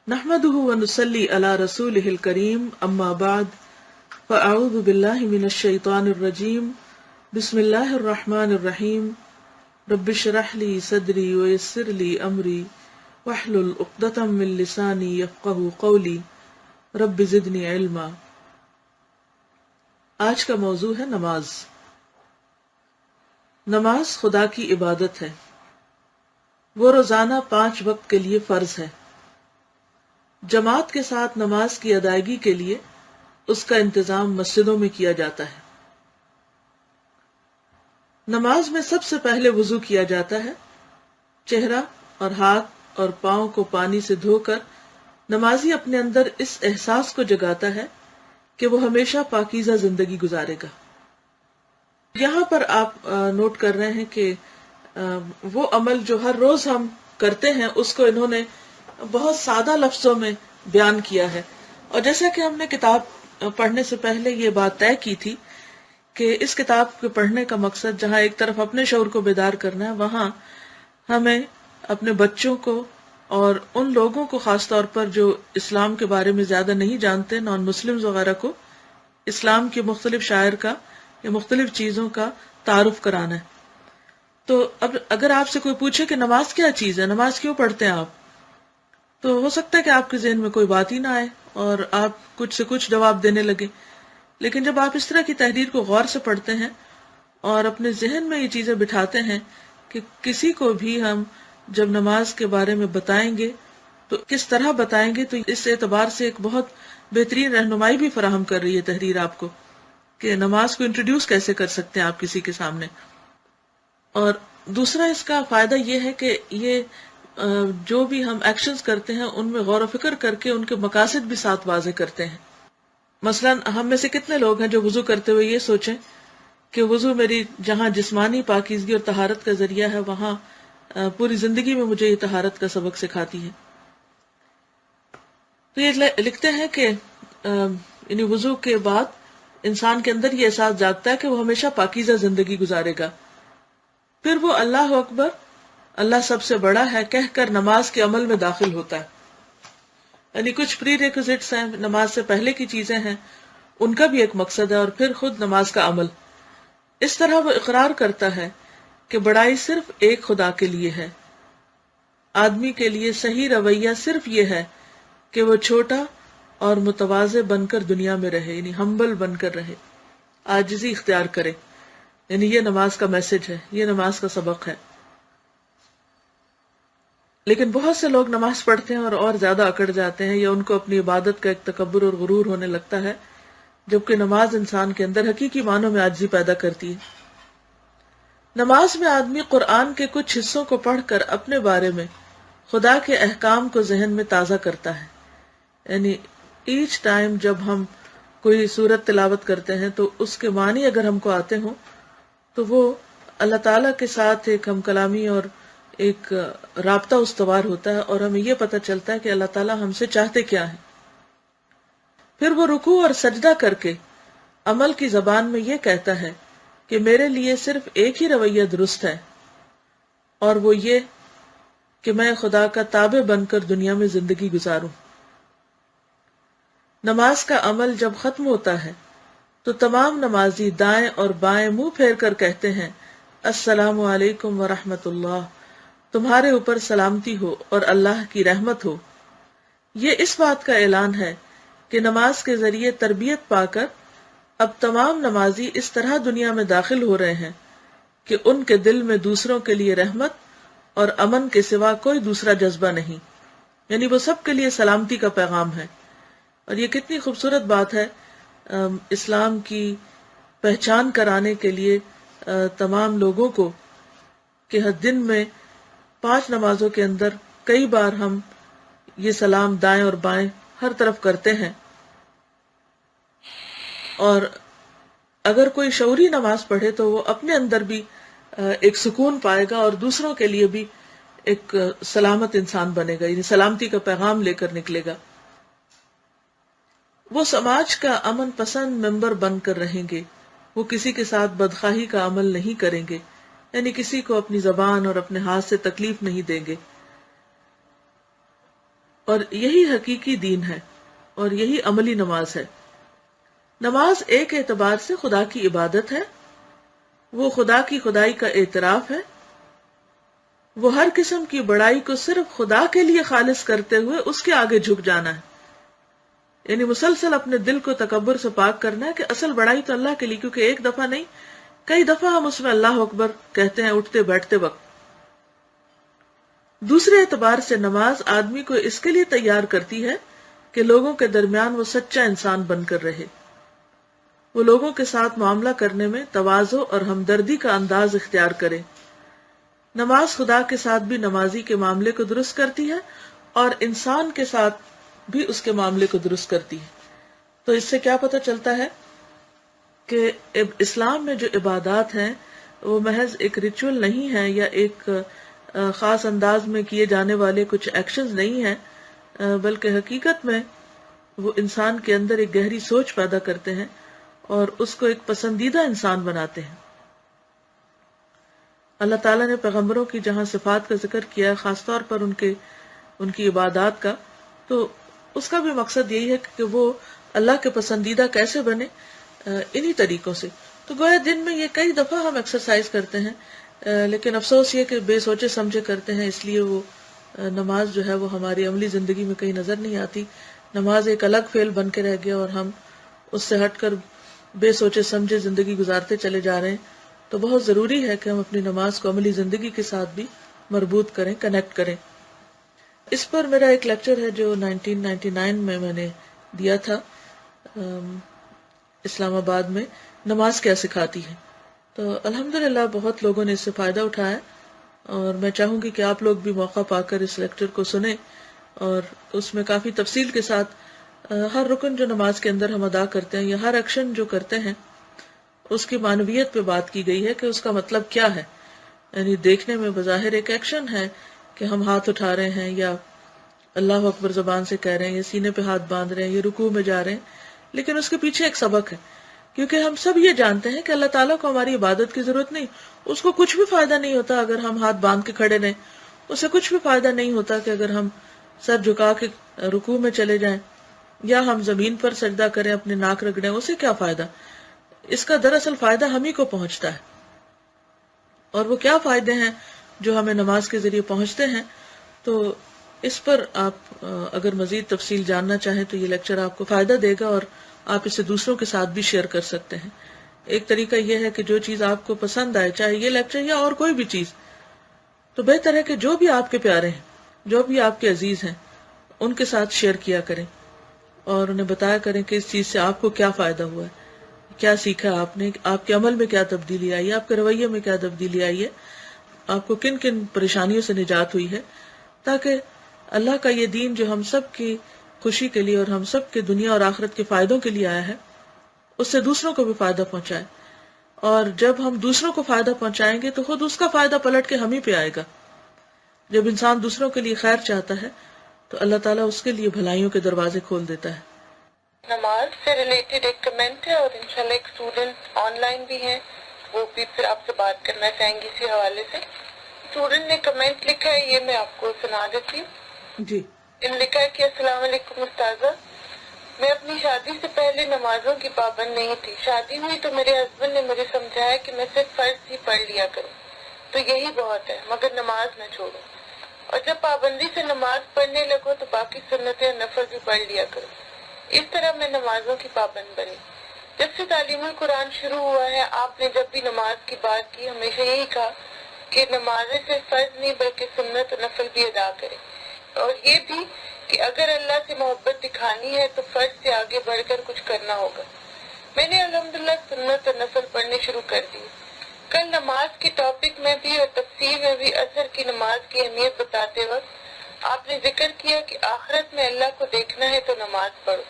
نحمده ونصلي على رسوله الكريم اما بعد فاعوذ بالله من الشيطان الرجيم بسم الله الرحمن الرحيم رب اشرح لي صدري ويسر لي امري واحلل عقدة من لساني يفقهوا قولي رب زدني علما۔ آج کا موضوع ہے نماز۔ نماز خدا کی عبادت ہے، وہ روزانہ 5 وقت کے لیے فرض ہے۔ جماعت کے ساتھ نماز کی ادائیگی کے لیے اس کا انتظام مسجدوں میں کیا جاتا ہے۔ نماز میں سب سے پہلے وضو کیا جاتا ہے۔ چہرہ اور ہاتھ اور پاؤں کو پانی سے دھو کر نمازی اپنے اندر اس احساس کو جگاتا ہے کہ وہ ہمیشہ پاکیزہ زندگی گزارے گا۔ یہاں پر آپ نوٹ کر رہے ہیں کہ وہ عمل جو ہر روز ہم کرتے ہیں اس کو انہوں نے بہت سادہ لفظوں میں بیان کیا ہے، اور جیسا کہ ہم نے کتاب پڑھنے سے پہلے یہ بات طے کی تھی کہ اس کتاب کے پڑھنے کا مقصد جہاں ایک طرف اپنے شعور کو بیدار کرنا ہے، وہاں ہمیں اپنے بچوں کو اور ان لوگوں کو خاص طور پر جو اسلام کے بارے میں زیادہ نہیں جانتے، نان مسلمز وغیرہ کو، اسلام کے مختلف شاعر کا یا مختلف چیزوں کا تعارف کرانا ہے۔ تو اب اگر آپ سے کوئی پوچھے کہ نماز کیا چیز ہے، نماز کیوں پڑھتے ہیں آپ، تو ہو سکتا ہے کہ آپ کے ذہن میں کوئی بات ہی نہ آئے اور آپ کچھ سے کچھ جواب دینے لگے، لیکن جب آپ اس طرح کی تحریر کو غور سے پڑھتے ہیں اور اپنے ذہن میں یہ چیزیں بٹھاتے ہیں کہ کسی کو بھی ہم جب نماز کے بارے میں بتائیں گے تو کس طرح بتائیں گے، تو اس اعتبار سے ایک بہت بہترین رہنمائی بھی فراہم کر رہی ہے تحریر آپ کو کہ نماز کو انٹروڈیوس کیسے کر سکتے ہیں آپ کسی کے سامنے۔ اور دوسرا اس کا فائدہ یہ ہے کہ یہ جو بھی ہم ایکشنز کرتے ہیں ان میں غور و فکر کر کے ان کے مقاصد بھی ساتھ واضح کرتے ہیں۔ مثلا ہم میں سے کتنے لوگ ہیں جو وضو کرتے ہوئے یہ سوچیں کہ وضو میری جہاں جسمانی پاکیزگی اور طہارت کا ذریعہ ہے، وہاں پوری زندگی میں مجھے یہ طہارت کا سبق سکھاتی ہے۔ تو یہ لکھتے ہیں کہ یعنی وضو کے بعد انسان کے اندر یہ احساس جاگتا ہے کہ وہ ہمیشہ پاکیزہ زندگی گزارے گا، پھر وہ اللہ اکبر، اللہ سب سے بڑا ہے کہہ کر نماز کے عمل میں داخل ہوتا ہے۔ یعنی کچھ پری ریکوزٹس ہیں، نماز سے پہلے کی چیزیں ہیں، ان کا بھی ایک مقصد ہے، اور پھر خود نماز کا عمل۔ اس طرح وہ اقرار کرتا ہے کہ بڑائی صرف ایک خدا کے لیے ہے۔ آدمی کے لیے صحیح رویہ صرف یہ ہے کہ وہ چھوٹا اور متواضع بن کر دنیا میں رہے، یعنی ہمبل بن کر رہے، عاجزی اختیار کرے۔ یعنی یہ نماز کا میسج ہے، یہ نماز کا سبق ہے۔ لیکن بہت سے لوگ نماز پڑھتے ہیں اور زیادہ اکڑ جاتے ہیں، یا ان کو اپنی عبادت کا ایک تکبر اور غرور ہونے لگتا ہے، جبکہ نماز انسان کے اندر حقیقی معنوں میں عاجزی پیدا کرتی ہے۔ نماز میں آدمی قرآن کے کچھ حصوں کو پڑھ کر اپنے بارے میں خدا کے احکام کو ذہن میں تازہ کرتا ہے۔ یعنی ایچ ٹائم جب ہم کوئی سورت تلاوت کرتے ہیں تو اس کے معنی اگر ہم کو آتے ہوں تو وہ اللہ تعالیٰ کے ساتھ ایک ہم کلامی اور ایک رابطہ استوار ہوتا ہے، اور ہمیں یہ پتہ چلتا ہے کہ اللہ تعالیٰ ہم سے چاہتے کیا ہیں۔ پھر وہ رکوع اور سجدہ کر کے عمل کی زبان میں یہ کہتا ہے کہ میرے لیے صرف ایک ہی رویہ درست ہے، اور وہ یہ کہ میں خدا کا تابع بن کر دنیا میں زندگی گزاروں۔ نماز کا عمل جب ختم ہوتا ہے تو تمام نمازی دائیں اور بائیں منہ پھیر کر کہتے ہیں السلام علیکم ورحمۃ اللہ، تمہارے اوپر سلامتی ہو اور اللہ کی رحمت ہو۔ یہ اس بات کا اعلان ہے کہ نماز کے ذریعے تربیت پا کر اب تمام نمازی اس طرح دنیا میں داخل ہو رہے ہیں کہ ان کے دل میں دوسروں کے لیے رحمت اور امن کے سوا کوئی دوسرا جذبہ نہیں، یعنی وہ سب کے لیے سلامتی کا پیغام ہے۔ اور یہ کتنی خوبصورت بات ہے اسلام کی پہچان کرانے کے لیے تمام لوگوں کو کہ دن میں 5 نمازوں کے اندر کئی بار ہم یہ سلام دائیں اور بائیں ہر طرف کرتے ہیں، اور اگر کوئی شعوری نماز پڑھے تو وہ اپنے اندر بھی ایک سکون پائے گا اور دوسروں کے لیے بھی ایک سلامت انسان بنے گا، یعنی سلامتی کا پیغام لے کر نکلے گا۔ وہ سماج کا امن پسند ممبر بن کر رہیں گے، وہ کسی کے ساتھ بدخواہی کا عمل نہیں کریں گے، یعنی کسی کو اپنی زبان اور اپنے ہاتھ سے تکلیف نہیں دیں گے۔ اور یہی حقیقی دین ہے اور یہی عملی نماز ہے۔ نماز ایک اعتبار سے خدا کی عبادت ہے، وہ خدا کی خدائی کا اعتراف ہے، وہ ہر قسم کی بڑائی کو صرف خدا کے لیے خالص کرتے ہوئے اس کے آگے جھک جانا ہے، یعنی مسلسل اپنے دل کو تکبر سے پاک کرنا ہے کہ اصل بڑائی تو اللہ کے لیے، کیونکہ ایک دفعہ نہیں کئی دفعہ ہم اس میں اللہ اکبر کہتے ہیں اٹھتے بیٹھتے وقت۔ دوسرے اعتبار سے نماز آدمی کو اس کے لیے تیار کرتی ہے کہ لوگوں کے درمیان وہ سچا انسان بن کر رہے، وہ لوگوں کے ساتھ معاملہ کرنے میں تواضع اور ہمدردی کا انداز اختیار کرے۔ نماز خدا کے ساتھ بھی نمازی کے معاملے کو درست کرتی ہے اور انسان کے ساتھ بھی اس کے معاملے کو درست کرتی ہے۔ تو اس سے کیا پتہ چلتا ہے کہ اسلام میں جو عبادات ہیں وہ محض ایک ریچول نہیں ہے یا ایک خاص انداز میں کیے جانے والے کچھ ایکشنز نہیں ہیں، بلکہ حقیقت میں وہ انسان کے اندر ایک گہری سوچ پیدا کرتے ہیں اور اس کو ایک پسندیدہ انسان بناتے ہیں۔ اللہ تعالیٰ نے پیغمبروں کی جہاں صفات کا ذکر کیا ہے، خاص طور پر ان کی عبادات کا، تو اس کا بھی مقصد یہی ہے کہ وہ اللہ کے پسندیدہ کیسے بنے، انہی طریقوں سے۔ تو گویا دن میں یہ کئی دفعہ ہم ایکسرسائز کرتے ہیں، لیکن افسوس یہ کہ بے سوچے سمجھے کرتے ہیں، اس لیے وہ نماز جو ہے وہ ہماری عملی زندگی میں کہیں نظر نہیں آتی۔ نماز ایک الگ فعل بن کے رہ گیا اور ہم اس سے ہٹ کر بے سوچے سمجھے زندگی گزارتے چلے جا رہے ہیں۔ تو بہت ضروری ہے کہ ہم اپنی نماز کو عملی زندگی کے ساتھ بھی مربوط کریں، کنیکٹ کریں۔ اس پر میرا ایک لیکچر ہے جو 1999 میں نے دیا تھا اسلام آباد میں، نماز کیا سکھاتی ہے۔ تو الحمدللہ بہت لوگوں نے اس سے فائدہ اٹھایا، اور میں چاہوں گی کہ آپ لوگ بھی موقع پا کر اس لیکچر کو سنیں، اور اس میں کافی تفصیل کے ساتھ ہر رکن جو نماز کے اندر ہم ادا کرتے ہیں یا ہر ایکشن جو کرتے ہیں اس کی معنویت پہ بات کی گئی ہے کہ اس کا مطلب کیا ہے۔ یعنی دیکھنے میں بظاہر ایک ایکشن ہے کہ ہم ہاتھ اٹھا رہے ہیں یا اللہ اکبر زبان سے کہہ رہے ہیں یا سینے پہ ہاتھ باندھ رہے ہیں یا رکوع میں جا رہے ہیں، لیکن اس کے پیچھے ایک سبق ہے، کیونکہ ہم سب یہ جانتے ہیں کہ اللہ تعالیٰ کو ہماری عبادت کی ضرورت نہیں، اس کو کچھ بھی فائدہ نہیں ہوتا اگر ہم ہاتھ باندھ کے کھڑے رہیں، اسے کچھ بھی فائدہ نہیں ہوتا کہ اگر ہم سر جھکا کے رکوع میں چلے جائیں یا ہم زمین پر سجدہ کریں، اپنے ناک رگڑیں، اسے کیا فائدہ؟ اس کا دراصل فائدہ ہم ہی کو پہنچتا ہے۔ اور وہ کیا فائدے ہیں جو ہمیں نماز کے ذریعے پہنچتے ہیں، تو اس پر آپ اگر مزید تفصیل جاننا چاہیں تو یہ لیکچر آپ کو فائدہ دے گا اور آپ اسے دوسروں کے ساتھ بھی شیئر کر سکتے ہیں۔ ایک طریقہ یہ ہے کہ جو چیز آپ کو پسند آئے، چاہے یہ لیکچر یا اور کوئی بھی چیز، تو بہتر ہے کہ جو بھی آپ کے پیارے ہیں، جو بھی آپ کے عزیز ہیں، ان کے ساتھ شیئر کیا کریں اور انہیں بتایا کریں کہ اس چیز سے آپ کو کیا فائدہ ہوا ہے، کیا سیکھا آپ نے، آپ کے عمل میں کیا تبدیلی آئی ہے، آپ کے رویے میں کیا تبدیلی آئی ہے، آپ کو کن کن پریشانیوں سے نجات ہوئی ہے، تاکہ اللہ کا یہ دین جو ہم سب کی خوشی کے لیے اور ہم سب کے دنیا اور آخرت کے فائدوں کے لیے آیا ہے، اس سے دوسروں کو بھی فائدہ پہنچائے۔ اور جب ہم دوسروں کو فائدہ پہنچائیں گے تو خود اس کا فائدہ پلٹ کے ہم ہی پہ آئے گا۔ جب انسان دوسروں کے لیے خیر چاہتا ہے تو اللہ تعالیٰ اس کے لیے بھلائیوں کے دروازے کھول دیتا ہے۔ نماز سے ریلیٹڈ ایک کمنٹ ہے اور انشاءاللہ ایک اسٹوڈنٹ آن لائن بھی ہیں، وہ بھی پھر آپ سے بات کرنا چاہیں گے اسی حوالے سے۔ اسٹوڈنٹ نے کمنٹ لکھا ہے، یہ میں آپ کو سنا دیتی ہوں۔ جی، انہوں نے لکھا ہے کہ السلام علیکم استاذہ، میں اپنی شادی سے پہلے نمازوں کی پابند نہیں تھی۔ شادی ہوئی تو میرے ہسبینڈ نے مجھے سمجھایا کہ میں صرف فرض ہی پڑھ لیا کروں، تو یہی بہت ہے، مگر نماز نہ چھوڑوں، اور جب پابندی سے نماز پڑھنے لگو تو باقی سنتیں نفل بھی پڑھ لیا کروں۔ اس طرح میں نمازوں کی پابند بنی۔ جب سے تعلیم القرآن شروع ہوا ہے، آپ نے جب بھی نماز کی بات کی ہمیشہ یہی کہا کہ نمازیں صرف فرض نہیں بلکہ سنت و نفل بھی ادا کریں، اور یہ بھی کہ اگر اللہ سے محبت دکھانی ہے تو فرض سے آگے بڑھ کر کچھ کرنا ہوگا۔ میں نے الحمدللہ سنت و نفل پڑھنے شروع کر دی۔ کل نماز کے ٹاپک میں بھی اور تفسیر میں بھی عصر کی نماز کی اہمیت بتاتے وقت آپ نے ذکر کیا کہ آخرت میں اللہ کو دیکھنا ہے تو نماز پڑھو۔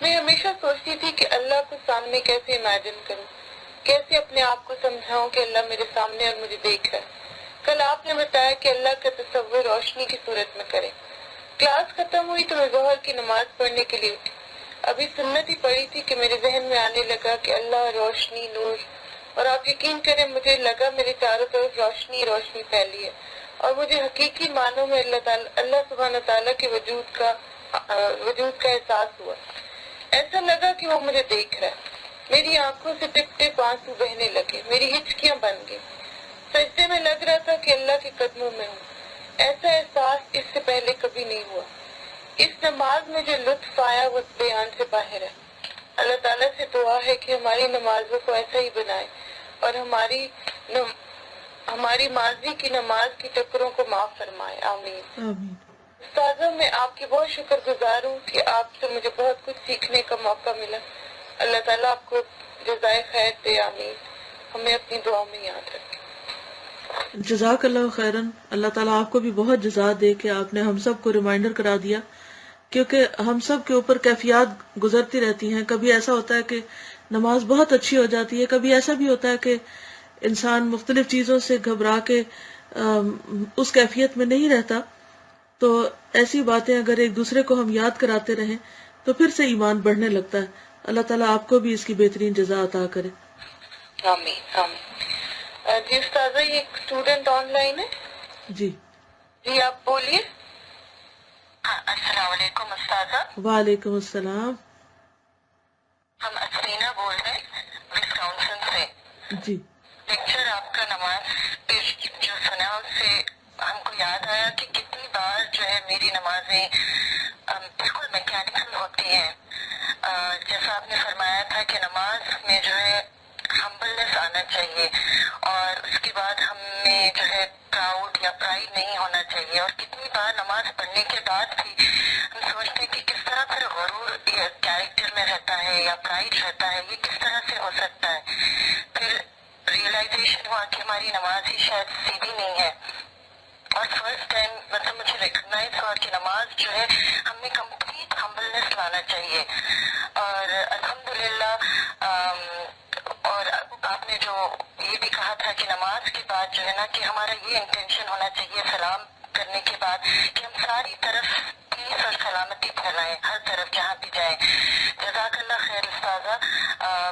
میں ہمیشہ سوچتی تھی کہ اللہ کو سامنے کیسے امیجن کروں، کیسے اپنے آپ کو سمجھاؤں کہ اللہ میرے سامنے اور مجھے دیکھ رہا ہے۔ کل آپ نے بتایا کہ اللہ کا تصور روشنی کی صورت میں کریں۔ کلاس ختم ہوئی تو میں ظہر کی نماز پڑھنے کے لیے اٹھی۔ ابھی سنت ہی پڑھی تھی کہ میرے ذہن میں آنے لگا کہ اللہ روشنی، نور، اور آپ یقین کریں مجھے لگا میرے چاروں طرف روشنی روشنی پھیلی ہے اور مجھے حقیقی معنوں میں اللہ سبحانہ تعالیٰ کے وجود کا احساس ہوا. ایسا لگا کہ وہ مجھے دیکھ رہا ہے. میری آنکھوں سے ٹپ ٹپ آنسو بہنے لگے. میری ہچکیاں بن گئی. سجدے میں لگ رہا تھا کہ اللہ کے قدموں میں ہوں. ایسا احساس اس سے پہلے کبھی نہیں ہوا. اس نماز میں جو لطف آیا وہ بیان سے باہر ہے. اللہ تعالیٰ سے دعا ہے کہ ہماری نمازوں کو ایسا ہی بنائے اور ہماری ماضی کی نماز کی ٹکروں کو معاف فرمائے. آمین. آمین. استاذہ میں آپ کی بہت شکر گزار ہوں کہ آپ سے مجھے بہت کچھ سیکھنے کا موقع ملا. اللہ تعالیٰ آپ کو جزائے خیر دے. آمین. ہمیں اپنی دعا میں یاد رکھے. جزاک اللہ خیرن. اللہ تعالیٰ آپ کو بھی بہت جزا دے کہ آپ نے ہم سب کو ریمائنڈر کرا دیا، کیونکہ ہم سب کے اوپر کیفیات گزرتی رہتی ہیں. کبھی ایسا ہوتا ہے کہ نماز بہت اچھی ہو جاتی ہے، کبھی ایسا بھی ہوتا ہے کہ انسان مختلف چیزوں سے گھبرا کے اس کیفیت میں نہیں رہتا. تو ایسی باتیں اگر ایک دوسرے کو ہم یاد کراتے رہیں تو پھر سے ایمان بڑھنے لگتا ہے. اللہ تعالیٰ آپ کو بھی اس کی بہترین جزا عطا کرے. آمین. آمین. جی استاذہ، یہ ایک اسٹوڈنٹ آن لائن ہے. جی جی آپ بولیے. السلام علیکم استاذہ. وعلیکم السلام. ہم اسمینہ بول رہے ہیں وسکونسن سے. جی لیکچر آپ کا نماز پہ جو سنا اس سے ہم کو یاد آیا کہ کتنی بار جو ہے میری نمازیں بالکل میکینکل ہوتی ہیں. جیسا آپ نے فرمایا تھا کہ نماز میں جو ہے ہمبلنس آنا چاہیے اور اس کے بعد ہمیں جو ہے پراؤڈ یا پرائڈ نہیں ہونا چاہیے. اور کتنی بار نماز پڑھنے کے بعد بھی ہم سوچتے ہیں کہ کس طرح پھر غرور کیریکٹر میں رہتا ہے یا پرائڈ رہتا ہے، یہ کس طرح سے ہو سکتا ہے. پھر ریئلائزیشن ہوا کہ ہماری نماز ہی شاید سیدھی نہیں ہے. اور فرسٹ ٹائم مطلب مجھے ریکگنائز ہوا کہ نماز جو ہے ہمیں کمپلیٹ ہمبلنس لانا چاہیے. اور الحمدللہ اور آپ نے جو یہ بھی کہا تھا کہ نماز کے بعد جو ہے نا کہ ہمارا یہ انٹینشن ہونا چاہیے سلام کرنے کے بعد کہ ہم ساری طرف پیس اور سلامتی پھیلائیں، ہر طرف جہاں بھی جائیں. جزاک اللہ خیر استاذہ.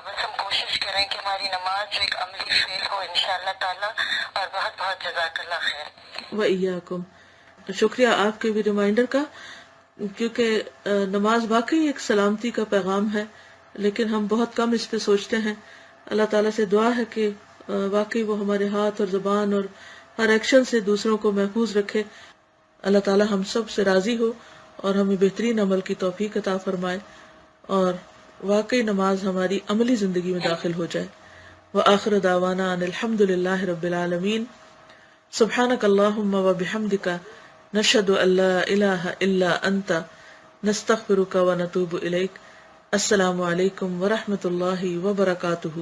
بس ہم کوشش کریں کہ ہماری نماز جو ایک عملی فعل ہو انشاءاللہ تعالیٰ. اور بہت بہت جزاک اللہ خیر. وإیاکم. شکریہ آپ کے بھی ریمائنڈر کا، کیونکہ نماز واقعی ایک سلامتی کا پیغام ہے، لیکن ہم بہت کم اس پہ سوچتے ہیں. اللہ تعالیٰ سے دعا ہے کہ واقعی وہ ہمارے ہاتھ اور زبان اور ہر ایکشن سے دوسروں کو محفوظ رکھے. اللہ تعالیٰ ہم سب سے راضی ہو اور ہمیں بہترین عمل کی توفیق عطا فرمائے اور واقعی نماز ہماری عملی زندگی میں داخل ہو جائے. وآخر دعوانا ان الحمد للہ رب العالمین. سبحانک اللہم وبحمدک نشہد ان لا الہ الا انت نستغفرک ونتوب الیک. السلام علیکم ورحمۃ اللہ وبرکاتہ.